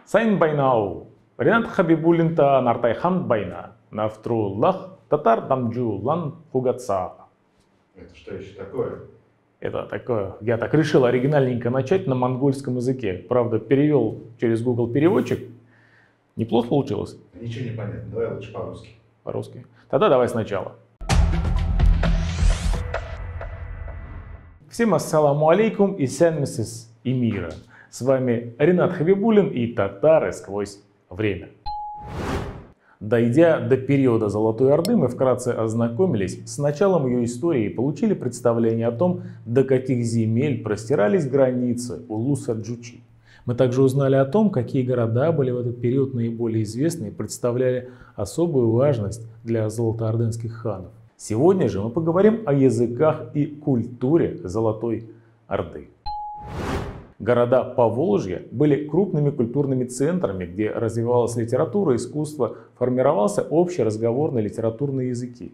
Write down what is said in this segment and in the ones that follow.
Сайн байнау. Ринат Хабибулинта Нартайхан байна. Нафтруллах татар дамджулан хугатса. Это что еще такое? Это такое, я так решил оригинальненько начать на монгольском языке. Правда, перевел через Google переводчик. Неплохо получилось. Ничего не понятно. Давай лучше по-русски. По-русски. Тогда давай сначала. Всем ассаламу алейкум и сенмисис и мира. С вами Ринат Хабибулин и татары сквозь время. Дойдя до периода Золотой Орды, мы вкратце ознакомились с началом ее истории и получили представление о том, до каких земель простирались границы улуса Джучи. Мы также узнали о том, какие города были в этот период наиболее известны и представляли особую важность для золотоордынских ханов. Сегодня же мы поговорим о языках и культуре Золотой Орды. Города Поволжья были крупными культурными центрами, где развивалась литература, искусство, формировался общий разговорный литературный языки.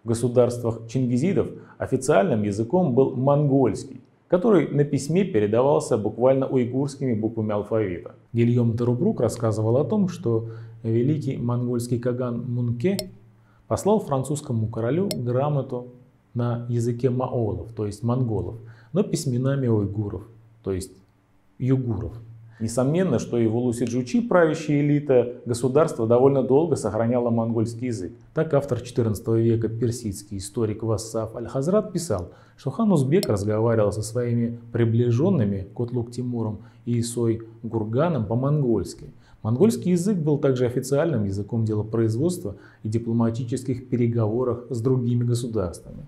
В государствах чингизидов официальным языком был монгольский, который на письме передавался буквально уйгурскими буквами алфавита. Гильем Тарубрук рассказывал о том, что великий монгольский каган Мунке послал французскому королю грамоту на языке маолов, то есть монголов, но письменами уйгуров, то есть югуров. Несомненно, что и в улусе Джучи правящая элита государства довольно долго сохраняла монгольский язык. Так автор XIV века персидский историк Вассаф Аль-Хазрат писал, что хан Узбек разговаривал со своими приближенными Кутлук-Тимуром и Исой Гурганом по-монгольски. Монгольский язык был также официальным языком делопроизводства и дипломатических переговорах с другими государствами.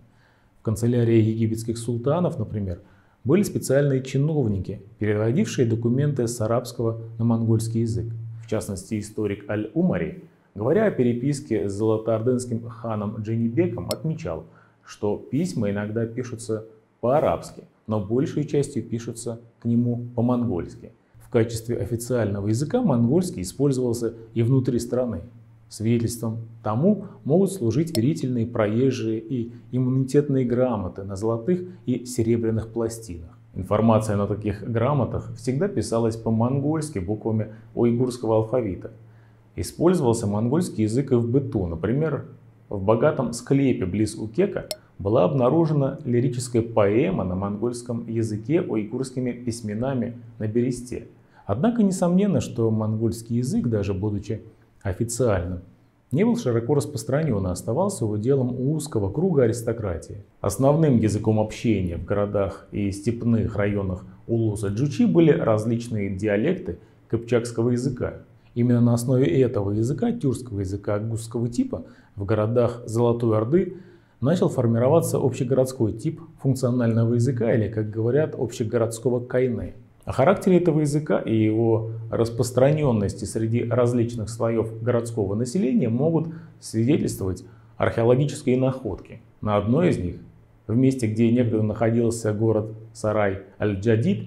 В канцелярии египетских султанов, например, были специальные чиновники, переводившие документы с арабского на монгольский язык. В частности, историк Аль-Умари, говоря о переписке с золотоордынским ханом Дженибеком, отмечал, что письма иногда пишутся по-арабски, но большей частью пишутся к нему по-монгольски. В качестве официального языка монгольский использовался и внутри страны. Свидетельством тому могут служить верительные проезжие и иммунитетные грамоты на золотых и серебряных пластинах. Информация на таких грамотах всегда писалась по-монгольски буквами уйгурского алфавита. Использовался монгольский язык и в быту. Например, в богатом склепе близ Укека была обнаружена лирическая поэма на монгольском языке уйгурскими письменами на бересте. Однако несомненно, что монгольский язык, даже будучи официальным, не был широко распространен, а оставался уделом узкого круга аристократии. Основным языком общения в городах и степных районах улуса Джучи были различные диалекты кыпчакского языка. Именно на основе этого языка, тюркского языка агусского типа, в городах Золотой Орды начал формироваться общегородской тип функционального языка, или, как говорят, общегородского кайне. О характере этого языка и его распространенности среди различных слоев городского населения могут свидетельствовать археологические находки. На одной из них, в месте, где некогда находился город Сарай-аль-Джадид,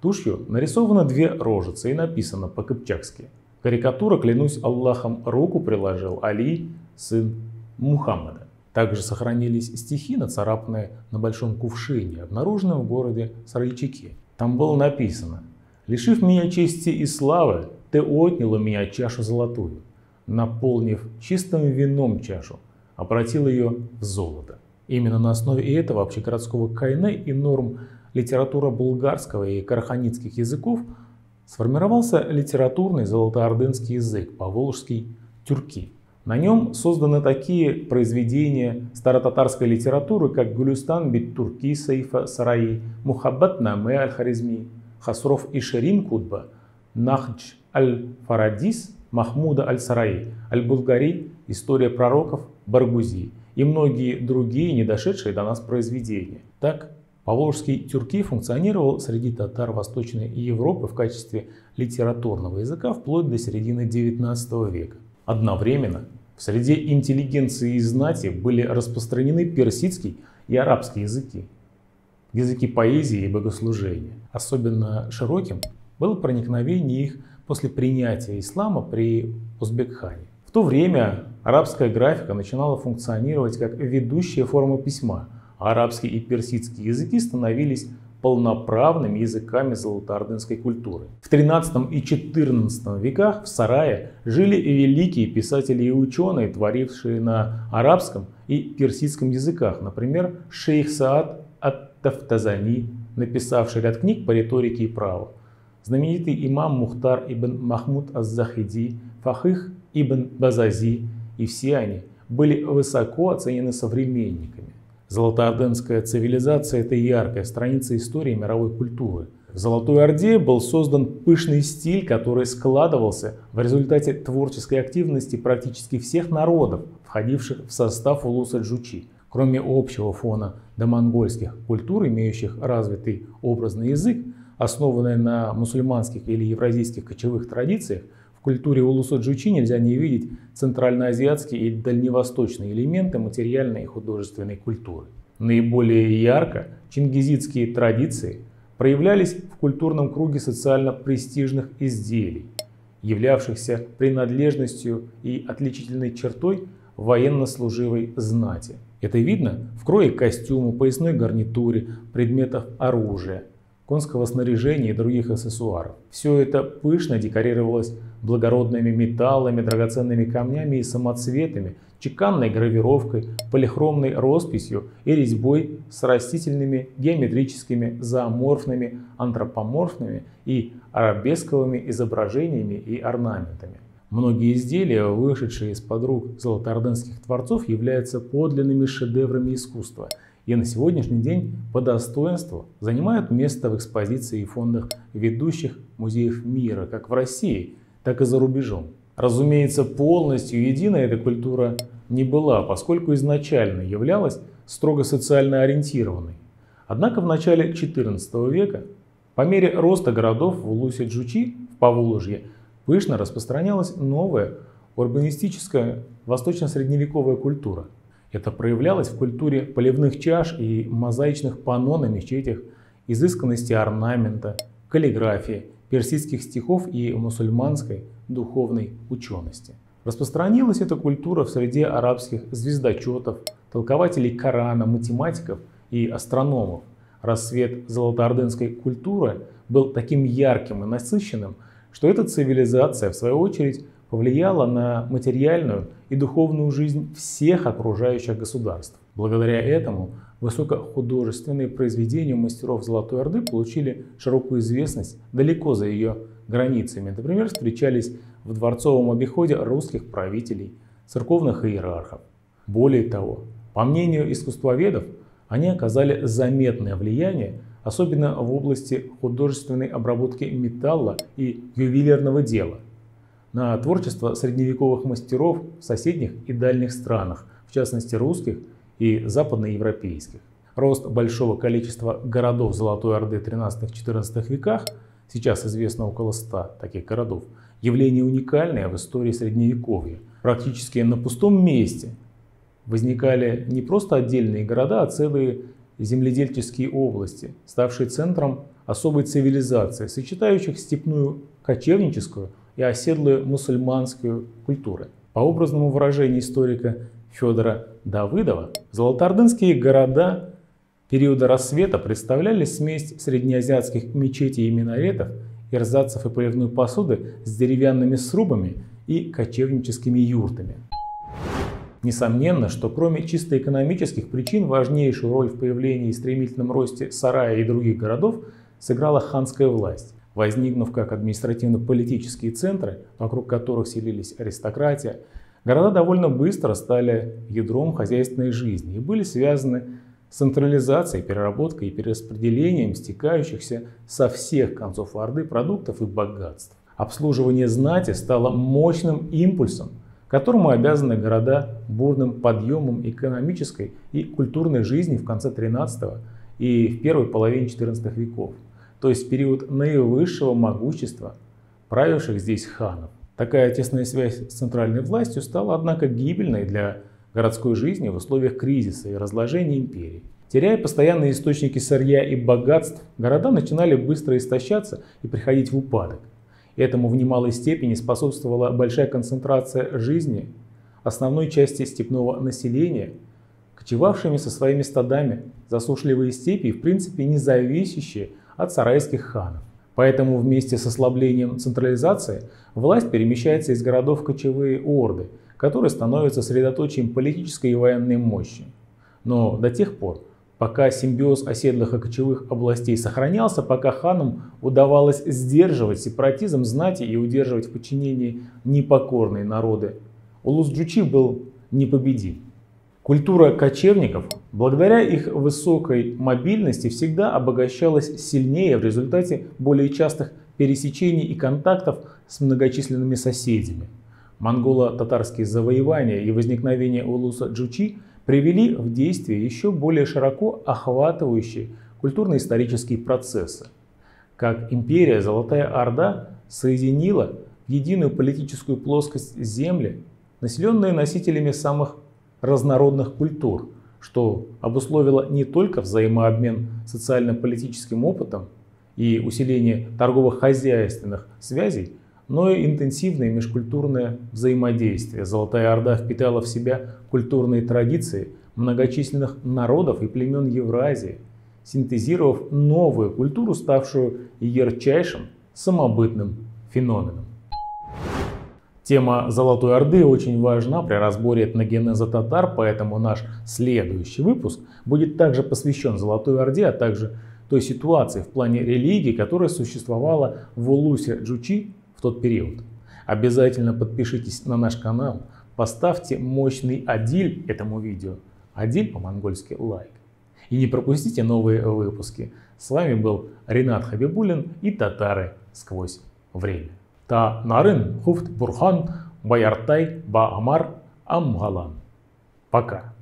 тушью нарисованы две рожицы и написано по-кыпчакски: «Карикатура, клянусь Аллахом, руку приложил Али, сын Мухаммада». Также сохранились стихи, нацарапанные на большом кувшине, обнаруженном в городе Сарайчике. Там было написано: «Лишив меня чести и славы, ты отнял у меня чашу золотую, наполнив чистым вином чашу, обратил ее в золото». Именно на основе этого общегородского кайне и норм литература булгарского и караханитских языков сформировался литературный золотоордынский язык, поволжский тюрки. На нем созданы такие произведения старотатарской литературы, как Гулюстан бит Турки Сейфа Сараи, Мухаббат Наме аль-Харизми, Хасров и Ширин Кутба, Нахдж аль-Фарадис, Махмуда аль-Сараи, Аль-Булгари, История пророков, Баргузи и многие другие, не дошедшие до нас произведения. Так, поволжский тюрки функционировал среди татар Восточной Европы в качестве литературного языка вплоть до середины XIX века. Одновременно в среде интеллигенции и знати были распространены персидский и арабский языки, языки поэзии и богослужения. Особенно широким было проникновение их после принятия ислама при Узбек-хане. В то время арабская графика начинала функционировать как ведущая форма письма, а арабский и персидский языки становились полноправными языками золотоордынской культуры. В XIII и XIV веках в Сарае жили великие писатели и ученые, творившие на арабском и персидском языках, например, шейх Саад ат-Тафтазани, написавший ряд книг по риторике и праву, знаменитый имам Мухтар ибн Махмуд аз-Захиди, Фахих ибн Базази, и все они были высоко оценены современниками. Золотоордынская цивилизация – это яркая страница истории мировой культуры. В Золотой Орде был создан пышный стиль, который складывался в результате творческой активности практически всех народов, входивших в состав улуса Джучи. Кроме общего фона домонгольских культур, имеющих развитый образный язык, основанный на мусульманских или евразийских кочевых традициях, в культуре улуса Джучи нельзя не видеть центральноазиатские и дальневосточные элементы материальной и художественной культуры. Наиболее ярко чингизидские традиции проявлялись в культурном круге социально престижных изделий, являвшихся принадлежностью и отличительной чертой военнослуживой знати. Это видно в крое костюма, поясной гарнитуре, предметов оружия, конского снаряжения и других аксессуаров. Все это пышно декорировалось благородными металлами, драгоценными камнями и самоцветами, чеканной гравировкой, полихромной росписью и резьбой с растительными, геометрическими, зооморфными, антропоморфными и арабесковыми изображениями и орнаментами. Многие изделия, вышедшие из-под рук золотоордынских творцов, являются подлинными шедеврами искусства и на сегодняшний день по достоинству занимают место в экспозиции и фондах ведущих музеев мира, как в России, так и за рубежом. Разумеется, полностью единой эта культура не была, поскольку изначально являлась строго социально ориентированной. Однако в начале XIV века, по мере роста городов в улусе Джучи, в Поволжье, пышно распространялась новая урбанистическая восточно-средневековая культура. Это проявлялось в культуре поливных чаш и мозаичных панно на мечетях, изысканности орнамента, каллиграфии, персидских стихов и мусульманской духовной учености. Распространилась эта культура в среде арабских звездочетов, толкователей Корана, математиков и астрономов. Расцвет золотоордынской культуры был таким ярким и насыщенным, что эта цивилизация, в свою очередь, повлияла на материальную и духовную жизнь всех окружающих государств. Благодаря этому высокохудожественные произведения мастеров Золотой Орды получили широкую известность далеко за ее границами. Например, встречались в дворцовом обиходе русских правителей, церковных иерархов. Более того, по мнению искусствоведов, они оказали заметное влияние, особенно в области художественной обработки металла и ювелирного дела, на творчество средневековых мастеров в соседних и дальних странах, в частности русских и западноевропейских. Рост большого количества городов Золотой Орды в XIII-XIV веках, сейчас известно около 100 таких городов, явление уникальное в истории Средневековья. Практически на пустом месте возникали не просто отдельные города, а целые земледельческие области, ставшие центром особой цивилизации, сочетающих степную кочевническую и оседлую мусульманскую культуры. По образному выражению историка Федора Давыдова, золотоордынские города периода рассвета представляли смесь среднеазиатских мечетей и минаретов, эрзацев и поливной посуды с деревянными срубами и кочевническими юртами. Несомненно, что кроме чисто экономических причин важнейшую роль в появлении и стремительном росте Сарая и других городов сыграла ханская власть. Возникнув как административно-политические центры, вокруг которых селились аристократия, города довольно быстро стали ядром хозяйственной жизни и были связаны с централизацией, переработкой и перераспределением стекающихся со всех концов Орды продуктов и богатств. Обслуживание знати стало мощным импульсом, которому обязаны города бурным подъемом экономической и культурной жизни в конце XIII и в первой половине XIV веков, то есть в период наивысшего могущества правивших здесь ханов. Такая тесная связь с центральной властью стала, однако, гибельной для городской жизни в условиях кризиса и разложения империи. Теряя постоянные источники сырья и богатств, города начинали быстро истощаться и приходить в упадок. Этому в немалой степени способствовала большая концентрация жизни основной части степного населения, кочевавшими со своими стадами, засушливые степи и в принципе не зависящие от сарайских ханов. Поэтому вместе с ослаблением централизации власть перемещается из городов в кочевые орды, которые становятся средоточием политической и военной мощи. Но до тех пор, пока симбиоз оседлых и кочевых областей сохранялся, пока ханам удавалось сдерживать сепаратизм знати и удерживать в подчинении непокорные народы, улус Джучи был непобедим. Культура кочевников, благодаря их высокой мобильности, всегда обогащалась сильнее в результате более частых пересечений и контактов с многочисленными соседями. Монголо-татарские завоевания и возникновение улуса Джучи привели в действие еще более широко охватывающие культурно-исторические процессы. Как империя Золотая Орда соединила в единую политическую плоскость земли, населенные носителями самых разнородных культур, что обусловило не только взаимообмен социально-политическим опытом и усиление торгово-хозяйственных связей, но и интенсивное межкультурное взаимодействие. Золотая Орда впитала в себя культурные традиции многочисленных народов и племен Евразии, синтезировав новую культуру, ставшую ярчайшим самобытным феноменом. Тема Золотой Орды очень важна при разборе этногенеза татар, поэтому наш следующий выпуск будет также посвящен Золотой Орде, а также той ситуации в плане религии, которая существовала в улусе Джучи в тот период. Обязательно подпишитесь на наш канал, поставьте мощный адиль этому видео, адиль по-монгольски лайк, и не пропустите новые выпуски. С вами был Ринат Хабибуллин и Татары сквозь время. Та нарын хуфт бурхан баяртай ба амар амгалан. Пока.